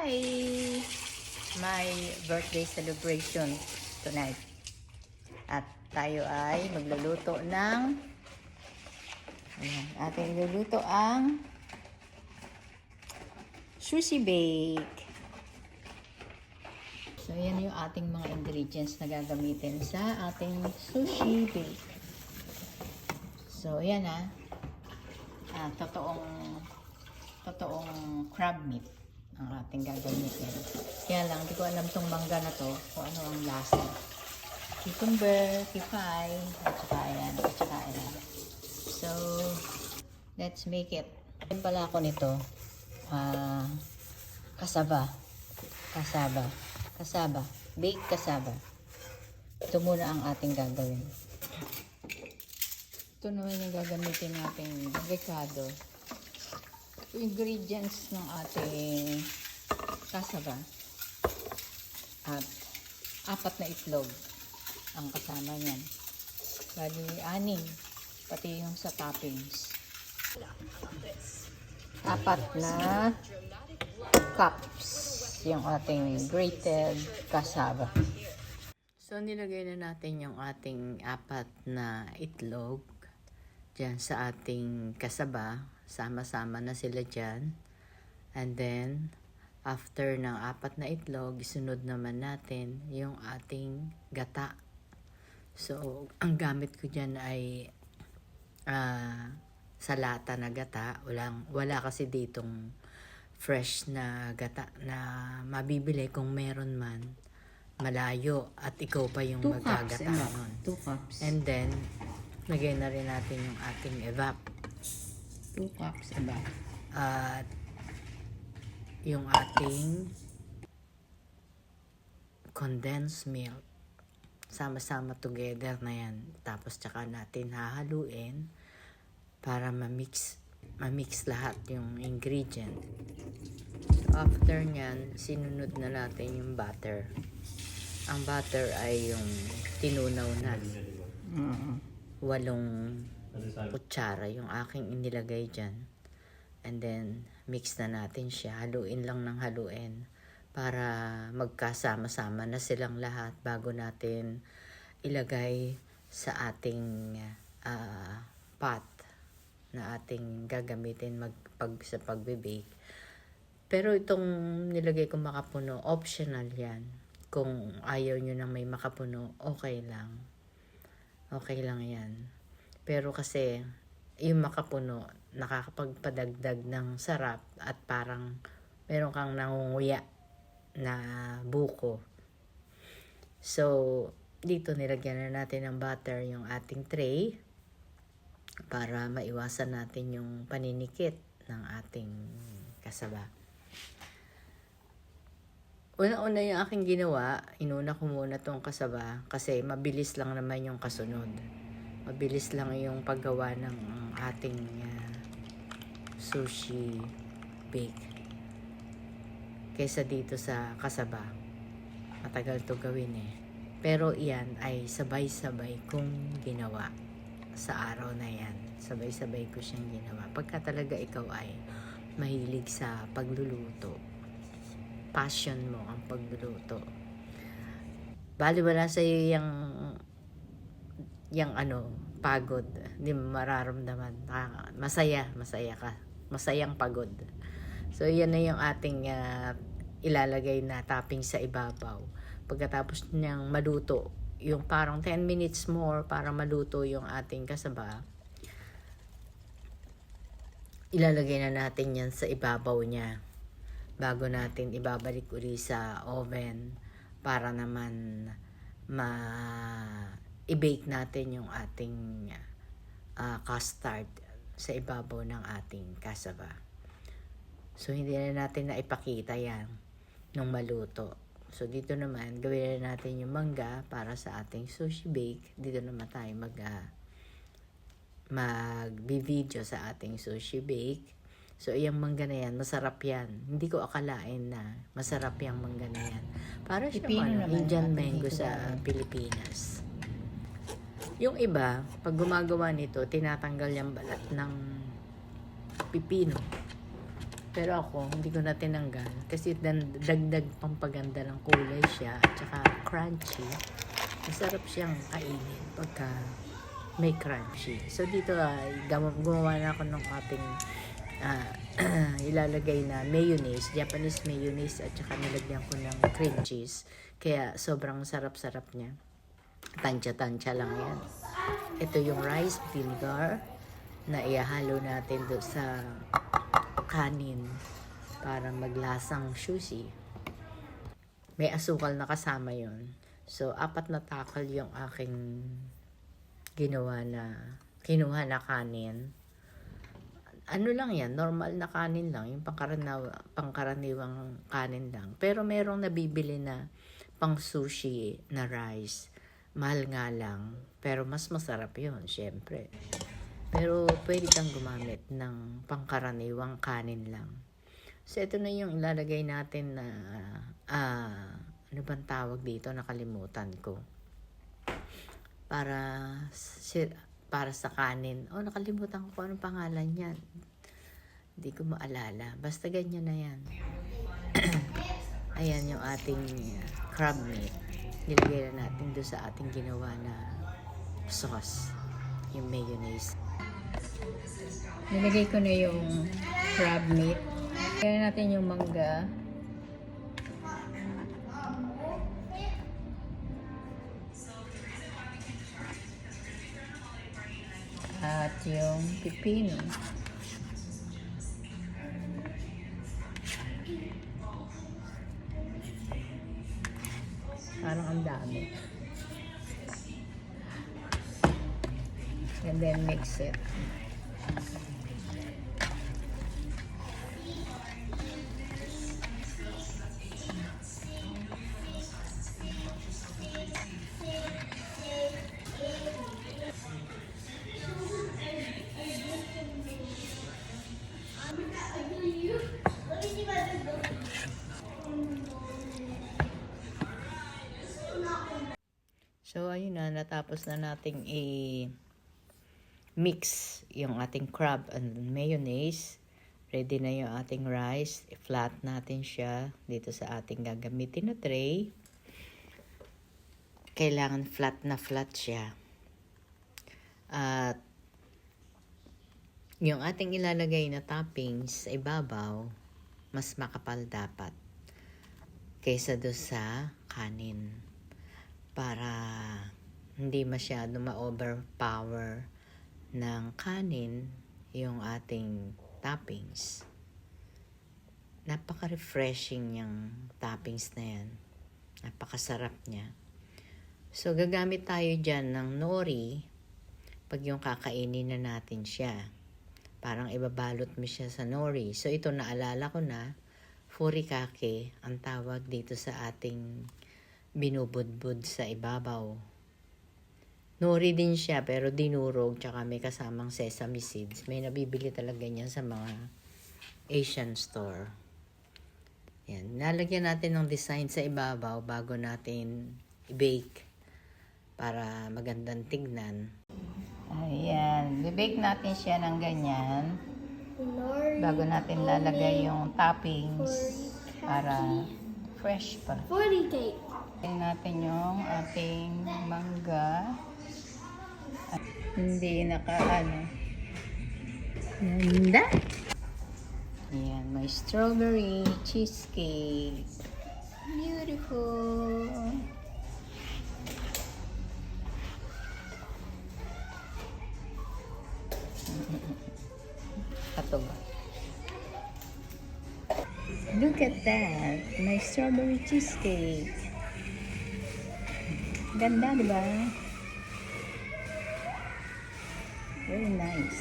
Hi! My birthday celebration tonight. At tayo ay magluluto ng ating luluto ang sushi bake. So, yan yung ating mga ingredients na gagamitin sa ating sushi bake. So, yan totoong crab meat ang ating gagamitin. Kaya lang, hindi ko alam tong mangga na to kung ano ang lasa. Cucumber, kipay, at saka ayan. So, let's make it. Ayan pala ako nito. Kasaba. Baked kasaba. Ito muna ang ating gagawin. Ito naman yung gagamitin nating avocado. Ingredients ng ating kasaba. At 4 na itlog ang kasama niyan. Bali, 6. Pati yung sa toppings. 4 na cups yung ating grated kasaba. So, nilagay na natin yung ating 4 na itlog dyan sa ating kasaba. Sama-sama na sila dyan. And then, after ng 4 na itlog, isunod naman natin yung ating gata. So, ang gamit ko dyan ay sa lata na gata. Wala kasi ditong fresh na gata na mabibili kung meron man. Malayo at ikaw pa yung magkagata nun. 2 cups. And then, lagay na rin natin yung ating evap. 2 cups evap. At yung ating condensed milk. Sama-sama together na yan. Tapos tsaka natin hahaluin para ma-mix lahat yung ingredient. So after nyan, sinunod na natin yung butter. Ang butter ay yung tinunaw na. 8 kutsara yung aking inilagay dyan. And then, mix na natin siya. Haluin lang ng haluin para magkasama-sama na silang lahat bago natin ilagay sa ating pot na ating gagamitin sa pagbe-bake. Pero itong nilagay ko makapuno, optional yan. Kung ayaw nyo nang may makapuno, okay lang. Okay lang yan. Pero kasi, yung makapuno, nakakapagpadagdag ng sarap at parang meron kang nangunguya na buko. So, dito nilagyan na natin ng butter yung ating tray para maiwasan natin yung paninikit ng ating kasaba. Una-una yung aking ginawa, inuna ko muna tong kasaba kasi mabilis lang naman yung kasunod. Mabilis lang yung paggawa ng ating sushi bake. Kaysa dito sa kasaba. Matagal to gawin eh. Pero iyan ay sabay-sabay kong ginawa sa araw na yan. Sabay-sabay ko siyang ginawa. Pagka talaga ikaw ay mahilig sa pagluluto, passion mo ang pagluluto, bali wala sa iyo yung pagod, hindi mo mararamdaman. Masaya ka. Masayang pagod. So, yan na yung ating ilalagay na topping sa ibabaw. Pagkatapos niyang maluto, yung parang 10 minutes more para maluto yung ating kasaba, ilalagay na natin yan sa ibabaw niya bago natin ibabalik uli sa oven para naman i-bake natin yung ating custard sa ibabaw ng ating kasaba. So, hindi na natin na ipakita yan nung maluto. So, dito naman, gawin na natin yung mangga para sa ating sushi bake. Dito naman tayo mag-video sa ating sushi bake. So, yung mangga na yan, masarap yan. Hindi ko akalain na masarap yung mangga na yan. Para siyang Indian mango sa Pilipinas. Yung iba, pag gumagawa nito, tinatanggal yung balat ng pipino. Pero ako, hindi ko na tinanggal. Kasi dagdag pampaganda ng kulay siya. At saka crunchy. Masarap siyang kainin pagka may crunchy. So dito gumawa na ako ng ating ilalagay na mayonnaise, Japanese mayonnaise, at saka nilagyan ko ng cream cheese. Kaya sobrang sarap-sarap niya. Tansya-tansya lang yan. Ito yung rice vinegar na ihalo natin doon sa kanin para maglasang sushi. May asukal na kasama yon. So, 4 na takal yung aking kinuha na kanin. Ano lang yan, normal na kanin lang, yung pangkaraniwang kanin lang. Pero merong nabibili na pang sushi na rice. Mahal nga lang, pero mas masarap yun, syempre. Pero pwede kang gumamit ng pangkaraniwang kanin lang. So, ito na yung ilalagay natin na, ano bang tawag dito? Nakalimutan ko. Para sa kanin. Nakalimutan ko kung anong pangalan yan. Hindi ko maalala. Basta ganyan na yan. Ayan yung ating crab meat. Nilagay na natin doon sa ating ginawa na sauce. Yung mayonnaise. Nilagay ko na yung crab meat. Kaya natin yung mangga. At yung pipino. Parang ang dami. And then mix it. So, ayun na, natapos na nating i-mix yung ating crab and mayonnaise. Ready na yung ating rice. I-flat natin siya dito sa ating gagamitin na tray. Kailangan flat na flat siya. At yung ating ilalagay na toppings sa ibabaw, mas makapal dapat kaysa doon sa kanin. Para hindi masyado ma-overpower ng kanin yung ating toppings. Napaka-refreshing yung toppings na yan. Napakasarap niya. So, gagamit tayo dyan ng nori pag yung kakainin na natin siya. Parang ibabalot mo siya sa nori. So, ito naalala ko na, furikake ang tawag dito sa ating binubudbud sa ibabaw. Nori din siya pero dinurog tsaka may kasamang sesame seeds. May nabibili talaga niyan sa mga Asian store. Yan. Nalagyan natin ng design sa ibabaw bago natin i-bake para magandang tignan. Ayan. I-bake natin siya ng ganyan bago natin lalagay yung toppings para fresh pa. 40 cake. Ayan natin yung ating mangga. At hindi Ganda! Ayan, may strawberry cheesecake. Beautiful! Ito ba? Look at that! May strawberry cheesecake. Ganda, di ba? Very nice.